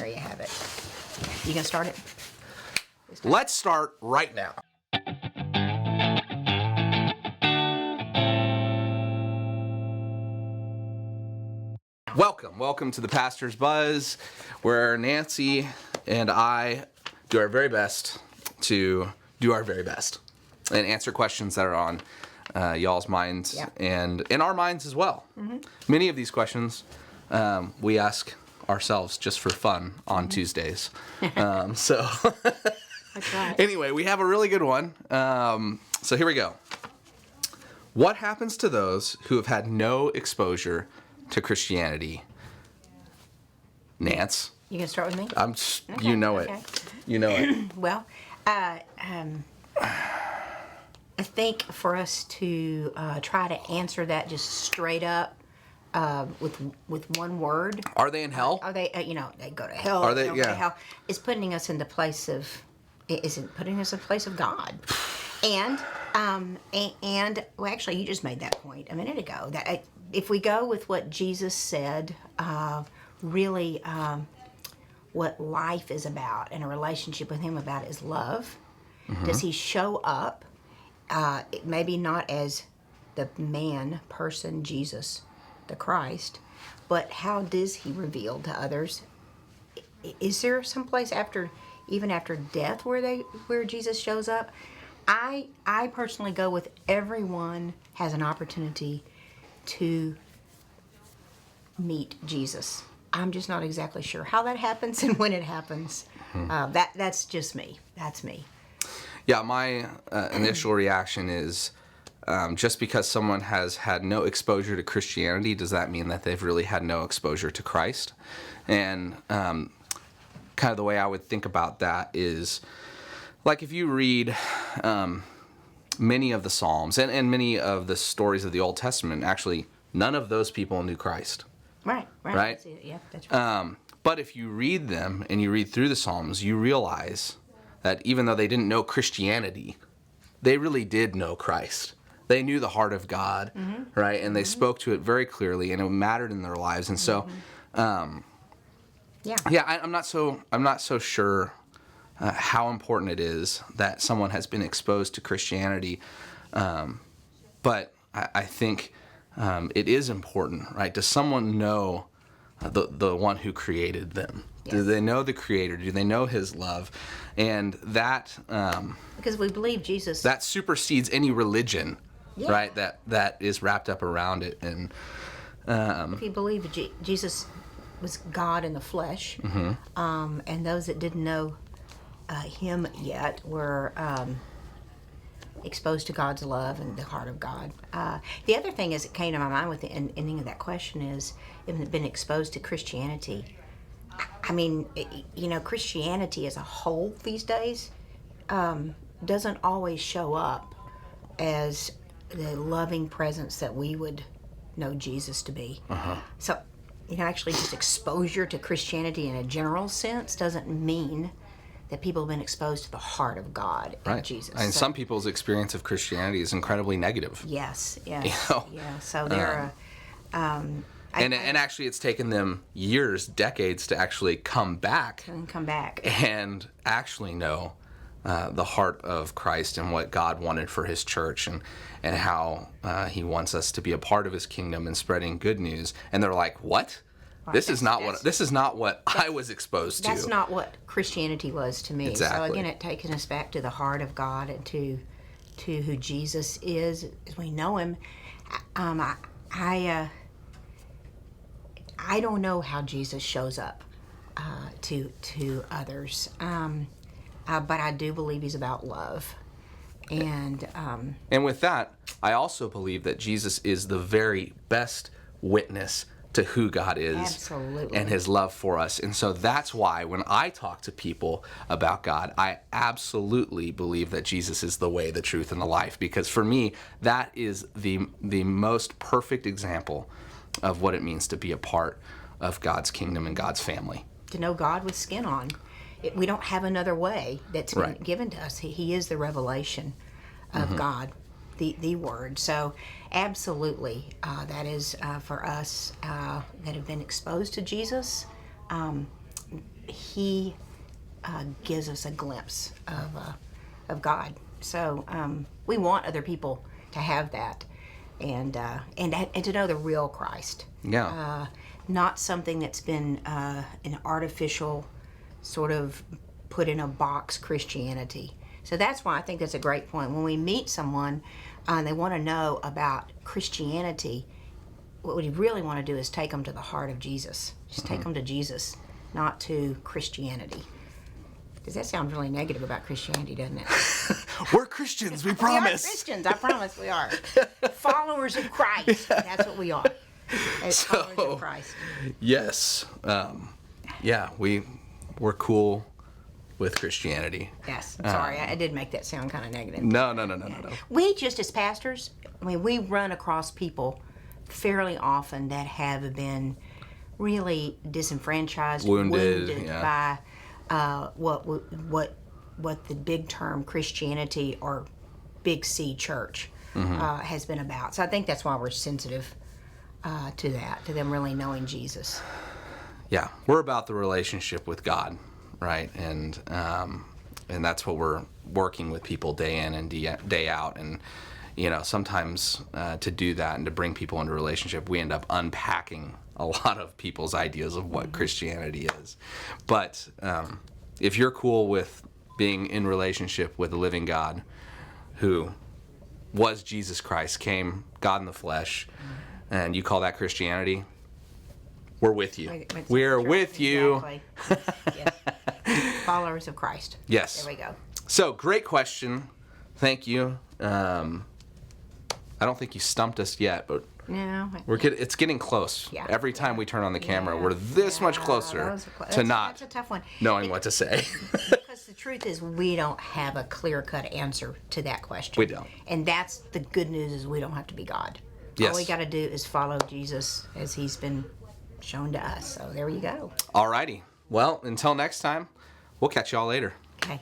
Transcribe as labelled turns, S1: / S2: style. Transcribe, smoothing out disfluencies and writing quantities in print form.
S1: there you have it. You gonna start it?
S2: Let's start right now. Welcome to the Pastor's Buzz, where Nancy and I do our very best to do our very best and answer questions that are on y'all's minds and in our minds as well. Mm-hmm. Many of these questions we ask ourselves just for fun on Tuesdays. That's right. Anyway, we have a really good one. So here we go. What happens to those who have had no exposure to Christianity? Nance?
S1: You gonna start with me?
S2: You know it. You know it.
S1: Well, I think for us to try to answer that just straight up with one word.
S2: Are they in hell?
S1: Are they? They go to hell.
S2: Are they?
S1: Go to hell. It's putting us in the place of. Isn't putting us in the place of God. And well, actually, you just made that point a minute ago. That if we go with what Jesus said, really, what life is about and a relationship with Him about is love. Mm-hmm. Does He show up? Maybe not as the person, Jesus, the Christ, but how does He reveal to others? Is there some place even after death where Jesus shows up? I personally go with everyone has an opportunity to meet Jesus. I'm just not exactly sure how that happens and when it happens. Mm-hmm. That's just me. That's me.
S2: Yeah, my initial reaction is just because someone has had no exposure to Christianity, does that mean that they've really had no exposure to Christ? And kind of the way I would think about that is, like if you read many of the Psalms and many of the stories of the Old Testament, actually none of those people knew Christ.
S1: Right.
S2: Yeah, that's right. But if you read them and you read through the Psalms, you realize that even though they didn't know Christianity, they really did know Christ. They knew the heart of God, mm-hmm. right? And they mm-hmm. spoke to it very clearly, and it mattered in their lives. And so, I'm not so sure how important it is that someone has been exposed to Christianity, but I think it is important, right? Does someone know the one who created them? Yes. Do they know the Creator? Do they know His love? And that
S1: because we believe Jesus,
S2: that supersedes any religion, right? That is wrapped up around it. And
S1: if you believe Jesus was God in the flesh, mm-hmm. And those that didn't know Him yet were exposed to God's love and the heart of God. The other thing is, it came to my mind with the ending of that question is, if been exposed to Christianity. I mean, Christianity as a whole these days doesn't always show up as the loving presence that we would know Jesus to be. Uh-huh. So, actually just exposure to Christianity in a general sense doesn't mean that people have been exposed to the heart of God and Jesus.
S2: And some people's experience of Christianity is incredibly negative.
S1: Yes. Yeah. So they're...
S2: And actually, it's taken them years, decades to actually come back and actually know the heart of Christ and what God wanted for His church and how He wants us to be a part of His kingdom and spreading good news. And they're like, "What? Right. This is not what I was exposed to.
S1: That's not what Christianity was to me."
S2: Exactly.
S1: So again, it taking us back to the heart of God and to who Jesus is as we know Him. I don't know how Jesus shows up to others, but I do believe He's about love, and
S2: with that, I also believe that Jesus is the very best witness to who God is.
S1: Absolutely.
S2: And His love for us. And so that's why when I talk to people about God, I absolutely believe that Jesus is the way, the truth, and the life, because for me, that is the most perfect example of what it means to be a part of God's kingdom and God's family.
S1: To know God with skin on. We don't have another way that's been given to us. He is the revelation of mm-hmm. God, the Word. So absolutely, that is for us that have been exposed to Jesus. He gives us a glimpse of God. So we want other people to have that, and to know the real Christ.
S2: Yeah.
S1: Not something that's been an artificial sort of put in a box Christianity. So that's why I think that's a great point. When we meet someone and they want to know about Christianity, what we really want to do is take them to the heart of Jesus. Just take them to Jesus, not to Christianity. Does that sound really negative about Christianity, doesn't it?
S2: We're Christians, we
S1: We are
S2: promise.
S1: Christians, I promise we are. Followers of Christ. That's what we are. As followers of Christ.
S2: Yes. Yeah, we're cool with Christianity.
S1: Yes. Sorry, I did make that sound kind of negative.
S2: No.
S1: We just as pastors, I mean, we run across people fairly often that have been really disenfranchised,
S2: Wounded, yeah.
S1: by what the big term Christianity or Big C church has been about. So I think that's why we're sensitive to that, to them really knowing Jesus.
S2: Yeah, we're about the relationship with God, right? And that's what we're working with people day in and day out. And sometimes to do that and to bring people into a relationship, we end up unpacking a lot of people's ideas of what Christianity is. But if you're cool with being in relationship with the living God, who was Jesus Christ, came God in the flesh, and you call that Christianity, we're with you. We're with you.
S1: Exactly. Yes. Followers of Christ.
S2: Yes.
S1: There we go.
S2: So, great question. Thank you. I don't think you stumped us yet, but
S1: No.
S2: it's getting close.
S1: Yeah.
S2: Every time we turn on the camera,
S1: Yeah.
S2: we're this much closer to not
S1: That's a tough one.
S2: knowing what to say.
S1: Because the truth is, we don't have a clear-cut answer to that question.
S2: We don't.
S1: And that's the good news, is we don't have to be God.
S2: Yes.
S1: All we got to do is follow Jesus as he's been shown to us. So there you go.
S2: Alrighty. Well, until next time, we'll catch y'all later.
S1: Okay.